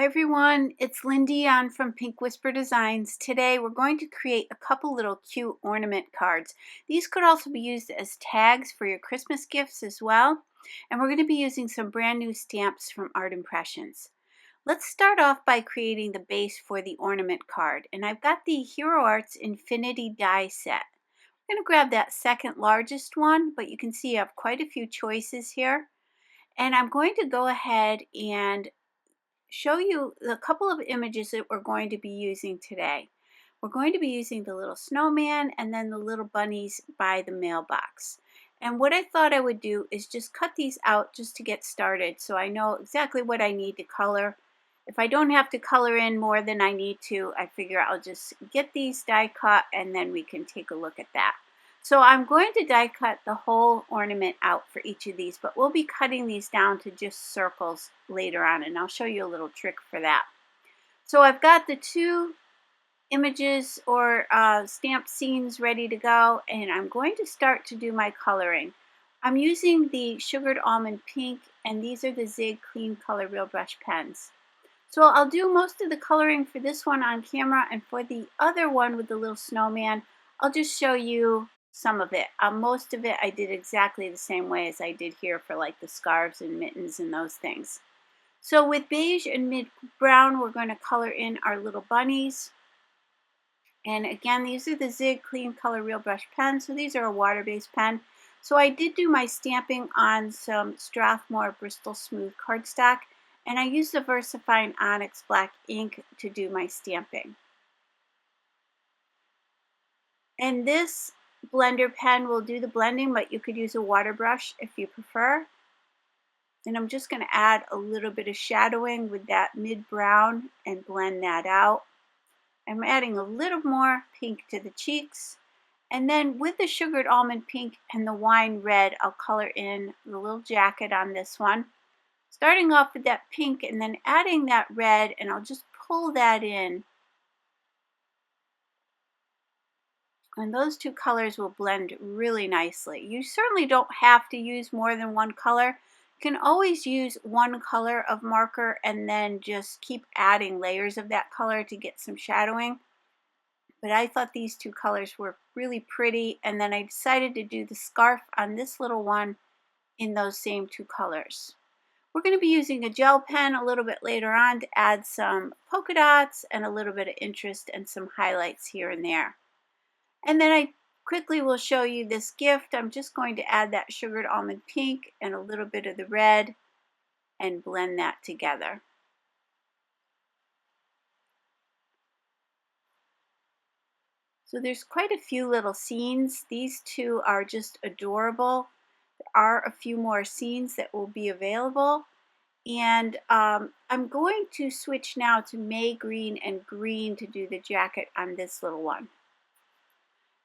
Hi everyone, it's Lindy on from Pink Whisper Designs. Today we're going to create a couple little cute ornament cards. These could also be used as tags for your Christmas gifts as well. And we're going to be using some brand new stamps from Art Impressions. Let's start off by creating the base for the ornament card. And I've got the Hero Arts Infinity die set. I'm going to grab that second largest one, but you can see I have quite a few choices here. And I'm going to go ahead and show you a couple of images that we're going to be using today. We're going to be using the little snowman and then the little bunnies by the mailbox. And what I thought I would do is just cut these out just to get started so I know exactly what I need to color. If I don't have to color in more than I need to, I figure I'll just get these die cut and then we can take a look at that. So I'm going to die cut the whole ornament out for each of these, but we'll be cutting these down to just circles later on, and I'll show you a little trick for that. So I've got the two images or stamp scenes ready to go, and I'm going to start to do my coloring. I'm using the Sugared Almond Pink, and these are the Zig Clean Color Real Brush pens. So I'll do most of the coloring for this one on camera, and for the other one with the little snowman, I'll just show you some of it. Most of it I did exactly the same way as I did here for like the scarves and mittens and those things. So with beige and mid brown, we're going to color in our little bunnies. And again, these are the Zig Clean Color Real Brush pens. So these are a water-based pen. So I did do my stamping on some Strathmore Bristol Smooth cardstock, and I used the VersaFine Onyx Black ink to do my stamping. And this blender pen will do the blending, but you could use a water brush if you prefer. And I'm just going to add a little bit of shadowing with that mid brown and blend that out. I'm adding a little more pink to the cheeks, and then with the Sugared Almond Pink and the Wine Red, I'll color in the little jacket on this one, starting off with that pink and then adding that red, and I'll just pull that in. And those two colors will blend really nicely. You certainly don't have to use more than one color. You can always use one color of marker and then just keep adding layers of that color to get some shadowing. But I thought these two colors were really pretty, and then I decided to do the scarf on this little one in those same two colors. We're going to be using a gel pen a little bit later on to add some polka dots and a little bit of interest and some highlights here and there. And then I quickly will show you this gift. I'm just going to add that Sugared Almond Pink and a little bit of the red and blend that together. So there's quite a few little scenes. These two are just adorable. There are a few more scenes that will be available. And I'm going to switch now to May Green and Green to do the jacket on this little one.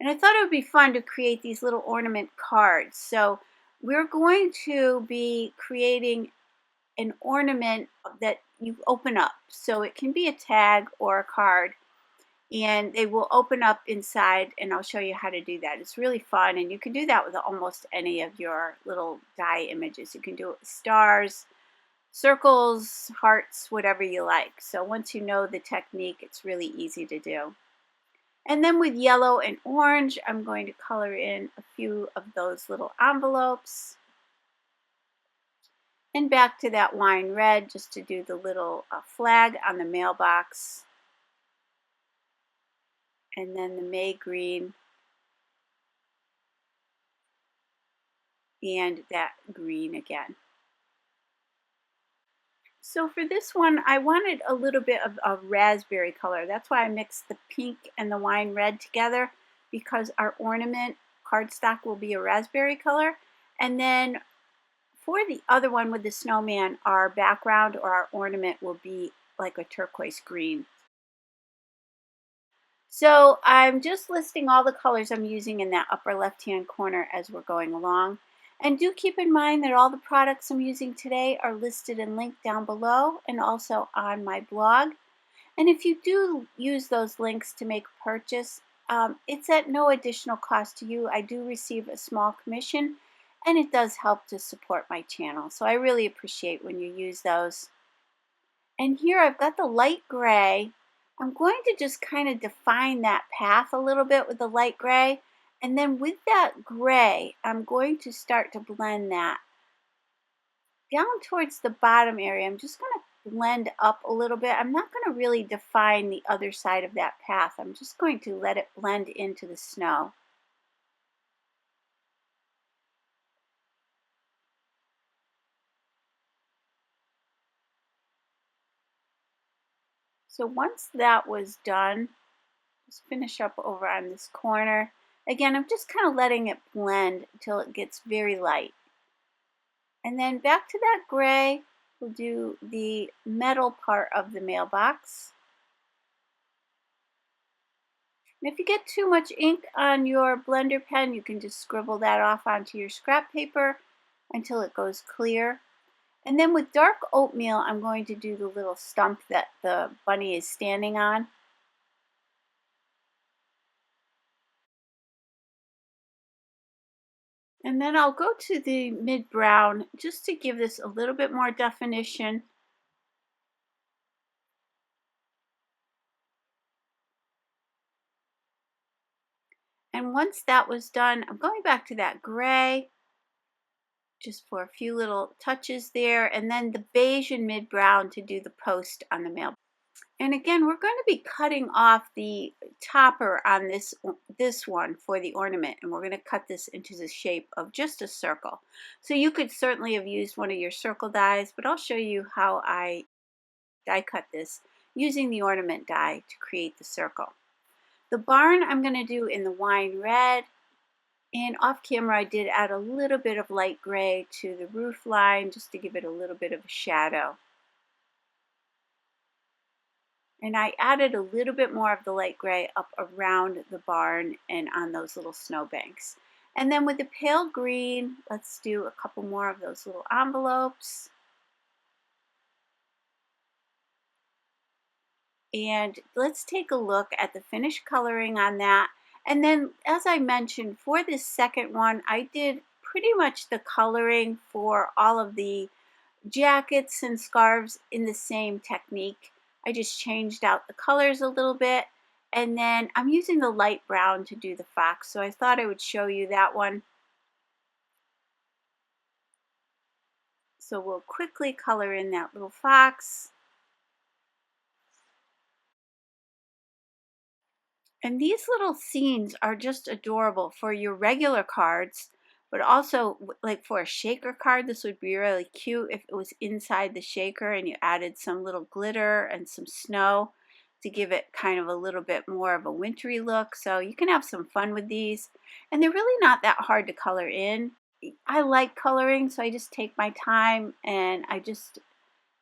And I thought it would be fun to create these little ornament cards. So we're going to be creating an ornament that you open up. So it can be a tag or a card, and they will open up inside, and I'll show you how to do that. It's really fun, and you can do that with almost any of your little die images. You can do it with stars, circles, hearts, whatever you like. So once you know the technique, it's really easy to do. And then with yellow and orange, I'm going to color in a few of those little envelopes. And back to that wine red just to do the little flag on the mailbox. And then the May green. And that green again. So for this one, I wanted a little bit of a raspberry color. That's why I mixed the pink and the wine red together, because our ornament cardstock will be a raspberry color. And then for the other one with the snowman, our background or our ornament will be like a turquoise green. So I'm just listing all the colors I'm using in that upper left-hand corner as we're going along. And do keep in mind that all the products I'm using today are listed and linked down below and also on my blog. And if you do use those links to make a purchase, it's at no additional cost to you. I do receive a small commission, and it does help to support my channel. So I really appreciate when you use those. And here I've got the light gray. I'm going to just kind of define that path a little bit with the light gray. And then with that gray, I'm going to start to blend that down towards the bottom area. I'm just going to blend up a little bit. I'm not going to really define the other side of that path. I'm just going to let it blend into the snow. So once that was done, just finish up over on this corner. Again, I'm just kind of letting it blend until it gets very light. And then back to that gray, we'll do the metal part of the mailbox. And if you get too much ink on your blender pen, you can just scribble that off onto your scrap paper until it goes clear. And then with dark oatmeal, I'm going to do the little stump that the bunny is standing on. And then I'll go to the mid-brown just to give this a little bit more definition. And once that was done, I'm going back to that gray just for a few little touches there, and then the beige and mid-brown to do the post on the mail. And again, we're going to be cutting off the topper on this one for the ornament, and we're going to cut this into the shape of just a circle. So you could certainly have used one of your circle dies, but I'll show you how I die cut this using the ornament die to create the circle. The barn I'm going to do in the wine red, and off camera I did add a little bit of light gray to the roof line just to give it a little bit of a shadow. And I added a little bit more of the light gray up around the barn and on those little snowbanks. And then with the pale green, let's do a couple more of those little envelopes. And let's take a look at the finished coloring on that. And then, as I mentioned, for this second one, I did pretty much the coloring for all of the jackets and scarves in the same technique. I just changed out the colors a little bit, and then I'm using the light brown to do the fox, so I thought I would show you that one. So we'll quickly color in that little fox. And these little scenes are just adorable for your regular cards, but also like for a shaker card, this would be really cute if it was inside the shaker and you added some little glitter and some snow to give it kind of a little bit more of a wintry look. So you can have some fun with these. And they're really not that hard to color in. I like coloring, so I just take my time and I just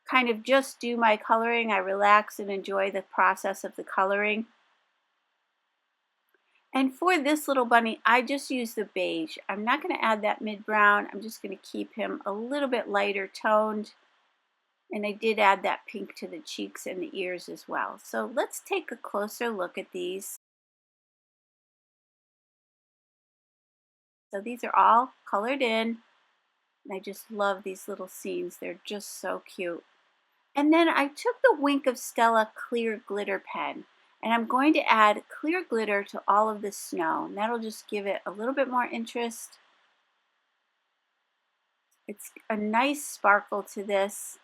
kind of just do my coloring. I relax and enjoy the process of the coloring. And for this little bunny, I just use the beige. I'm not going to add that mid-brown. I'm just going to keep him a little bit lighter toned. And I did add that pink to the cheeks and the ears as well. So let's take a closer look at these. So these are all colored in. And I just love these little scenes. They're just so cute. And then I took the Wink of Stella clear glitter pen. And I'm going to add clear glitter to all of the snow. And that'll just give it a little bit more interest. It's a nice sparkle to this.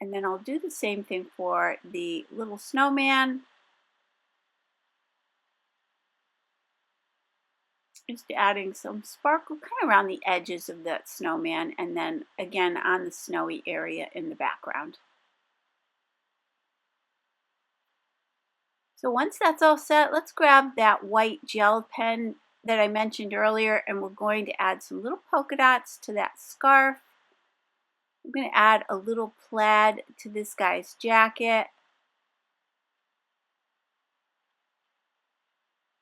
And then I'll do the same thing for the little snowman. Just adding some sparkle kind of around the edges of that snowman, and then again on the snowy area in the background. So once that's all set, let's grab that white gel pen that I mentioned earlier, and we're going to add some little polka dots to that scarf. I'm going to add a little plaid to this guy's jacket.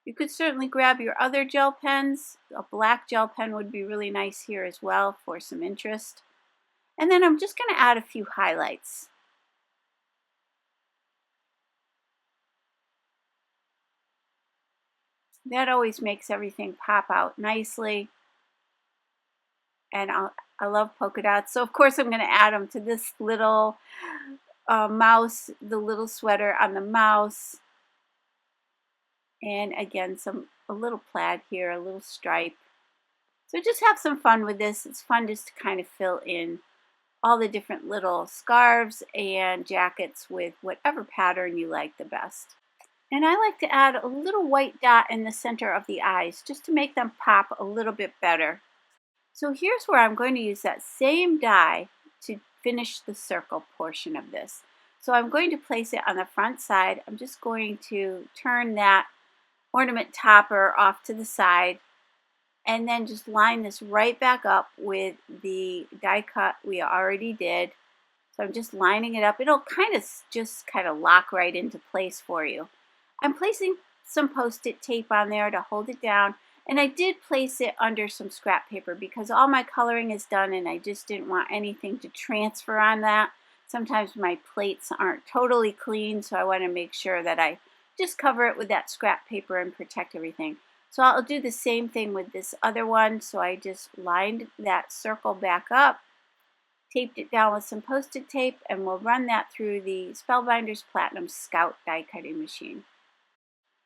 You could certainly grab your other gel pens. A black gel pen would be really nice here as well for some interest. And then I'm just going to add a few highlights. That always makes everything pop out nicely. and I love polka dots. So of course I'm going to add them to this little mouse, the little sweater on the mouse. And again, a little plaid here, a little stripe. So just have some fun with this. It's fun just to kind of fill in all the different little scarves and jackets with whatever pattern you like the best. And I like to add a little white dot in the center of the eyes just to make them pop a little bit better. So here's where I'm going to use that same die to finish the circle portion of this. So I'm going to place it on the front side. I'm just going to turn that ornament topper off to the side and then just line this right back up with the die cut we already did. So I'm just lining it up. It'll just kind of lock right into place for you. I'm placing some post-it tape on there to hold it down, and I did place it under some scrap paper because all my coloring is done and I just didn't want anything to transfer on that. Sometimes my plates aren't totally clean, so I want to make sure that I just cover it with that scrap paper and protect everything. So I'll do the same thing with this other one. So I just lined that circle back up, taped it down with some post-it tape, and we'll run that through the Spellbinders Platinum Scout die cutting machine.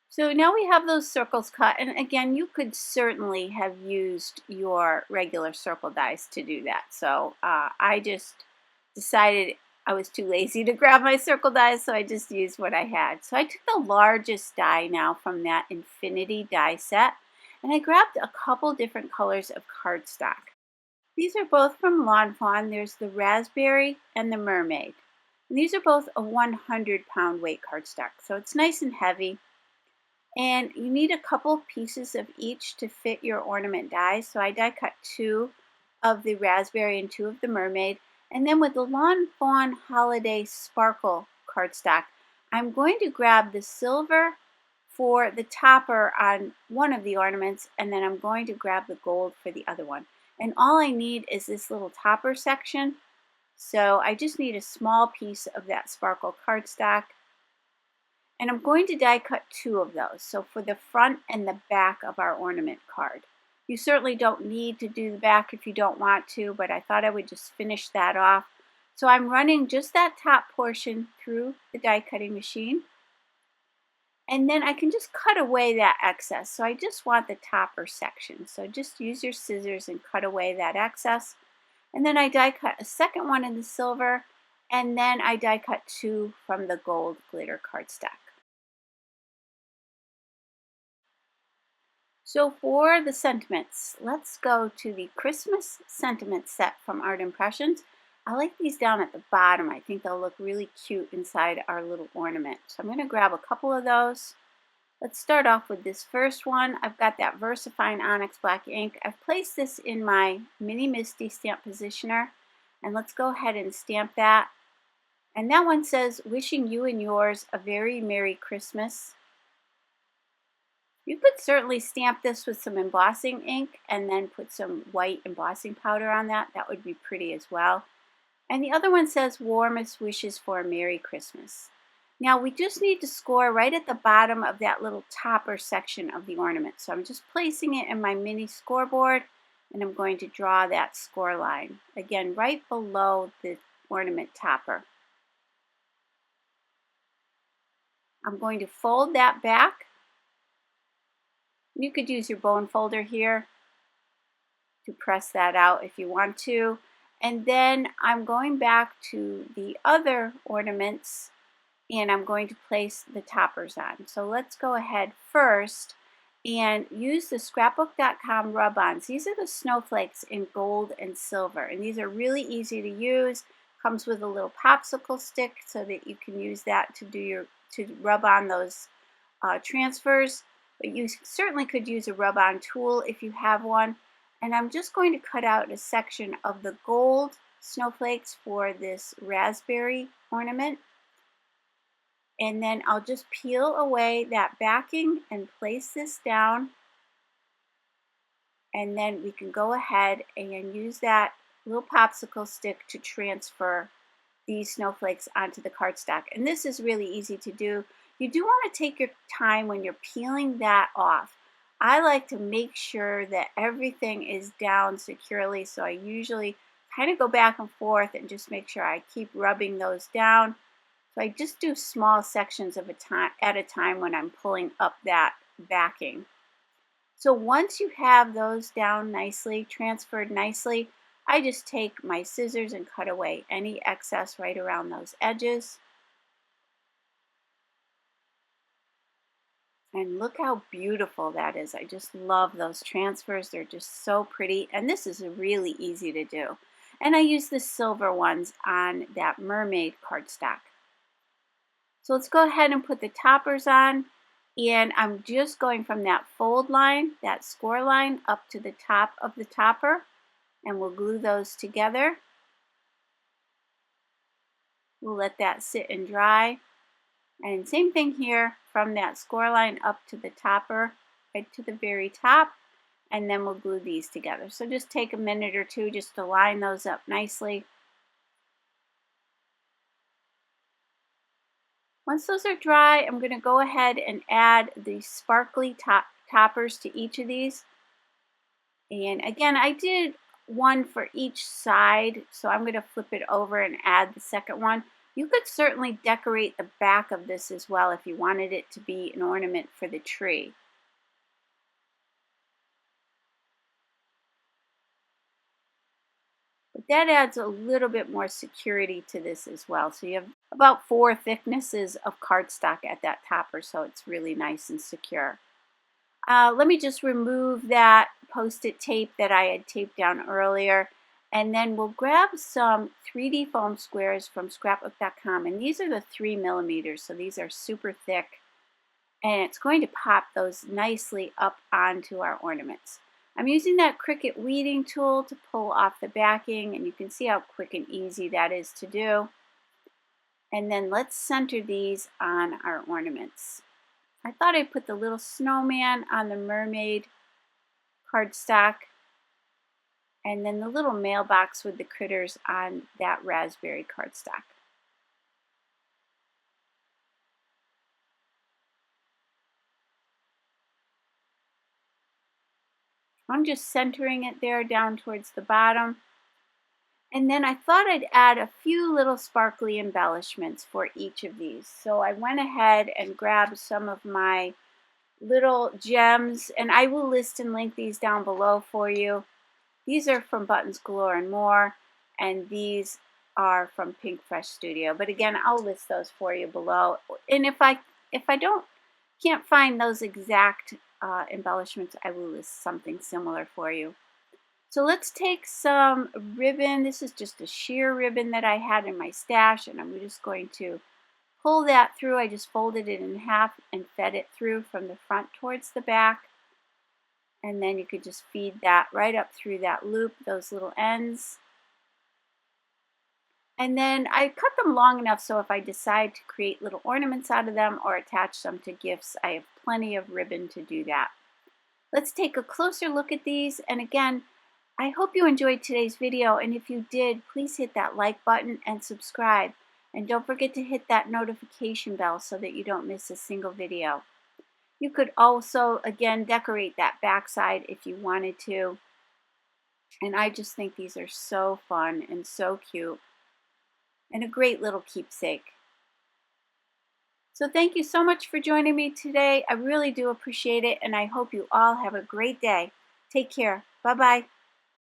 So now we have those circles cut, and again, you could certainly have used your regular circle dies to do that. So I just decided I was too lazy to grab my circle dies, so I just used what I had. So I took the largest die now from that Infinity die set, and I grabbed a couple different colors of cardstock. These are both from Lawn Fawn. There's the Raspberry and the Mermaid. And these are both a 100-pound weight cardstock, so it's nice and heavy. And you need a couple pieces of each to fit your ornament dies. So I die cut 2 of the Raspberry and 2 of the Mermaid. And then with the Lawn Fawn Holiday Sparkle cardstock, I'm going to grab the silver for the topper on one of the ornaments, and then I'm going to grab the gold for the other one. And all I need is this little topper section. So I just need a small piece of that sparkle cardstock. And I'm going to die cut 2 of those. So for the front and the back of our ornament card. You certainly don't need to do the back if you don't want to, but I thought I would just finish that off. So I'm running just that top portion through the die cutting machine. And then I can just cut away that excess. So I just want the topper section. So just use your scissors and cut away that excess. And then I die cut a second one in the silver. And then I die cut 2 from the gold glitter cardstock. So for the sentiments, let's go to the Christmas sentiment set from Art Impressions. I like these down at the bottom. I think they'll look really cute inside our little ornament. So I'm going to grab a couple of those. Let's start off with this first one. I've got that VersaFine Onyx Black ink. I've placed this in my Mini Misty stamp positioner. And let's go ahead and stamp that. And that one says, wishing you and yours a very Merry Christmas. You could certainly stamp this with some embossing ink and then put some white embossing powder on that. That would be pretty as well. And the other one says, warmest wishes for a Merry Christmas. Now we just need to score right at the bottom of that little topper section of the ornament. So I'm just placing it in my mini scoreboard, and I'm going to draw that score line. Again, right below the ornament topper. I'm going to fold that back. You could use your bone folder here to press that out if you want to. And then I'm going back to the other ornaments and I'm going to place the toppers on. So let's go ahead first and use the scrapbook.com rub-ons. These are the snowflakes in gold and silver, and these are really easy to use. Comes with a little popsicle stick so that you can use that to rub on those transfers. But you certainly could use a rub-on tool if you have one. And I'm just going to cut out a section of the gold snowflakes for this raspberry ornament. And then I'll just peel away that backing and place this down. And then we can go ahead and use that little popsicle stick to transfer these snowflakes onto the cardstock. And this is really easy to do. You do want to take your time when you're peeling that off. I like to make sure that everything is down securely, so I usually kind of go back and forth and just make sure I keep rubbing those down. So I just do small sections of a time at a time when I'm pulling up that backing. So once you have those down nicely, transferred nicely, I just take my scissors and cut away any excess right around those edges. And look how beautiful that is. I just love those transfers. They're just so pretty. And this is really easy to do. And I use the silver ones on that Mermaid cardstock. So let's go ahead and put the toppers on. And I'm just going from that fold line, that score line, up to the top of the topper. And we'll glue those together. We'll let that sit and dry. And same thing here, from that score line up to the topper, right to the very top, and then we'll glue these together. So just take a minute or two just to line those up nicely. Once those are dry, I'm going to go ahead and add the sparkly toppers to each of these. And again, I did one for each side, so I'm going to flip it over and add the second one. You could certainly decorate the back of this as well if you wanted it to be an ornament for the tree. But that adds a little bit more security to this as well. So you have about 4 thicknesses of cardstock at that topper, so it's really nice and secure. Let me just remove that Post-it tape that I had taped down earlier. And then we'll grab some 3D foam squares from scrapbook.com. And these are the 3mm, so these are super thick. And it's going to pop those nicely up onto our ornaments. I'm using that Cricut weeding tool to pull off the backing, and you can see how quick and easy that is to do. And then let's center these on our ornaments. I thought I'd put the little snowman on the Mermaid cardstock, and then the little mailbox with the critters on that raspberry cardstock. I'm just centering it there down towards the bottom. And then I thought I'd add a few little sparkly embellishments for each of these. So I went ahead and grabbed some of my little gems, and I will list and link these down below for you. These are from Buttons Galore and More, and these are from Pinkfresh Studio. But again, I'll list those for you below. And if I can't find those exact embellishments, I will list something similar for you. So let's take some ribbon. This is just a sheer ribbon that I had in my stash, and I'm just going to pull that through. I just folded it in half and fed it through from the front towards the back. And then you could just feed that right up through that loop, those little ends. And then I cut them long enough so if I decide to create little ornaments out of them or attach them to gifts, I have plenty of ribbon to do that. Let's take a closer look at these. And again, I hope you enjoyed today's video. And if you did, please hit that like button and subscribe. And don't forget to hit that notification bell so that you don't miss a single video. You could also, again, decorate that backside if you wanted to. And I just think these are so fun and so cute. And a great little keepsake. So thank you so much for joining me today. I really do appreciate it. And I hope you all have a great day. Take care. Bye-bye.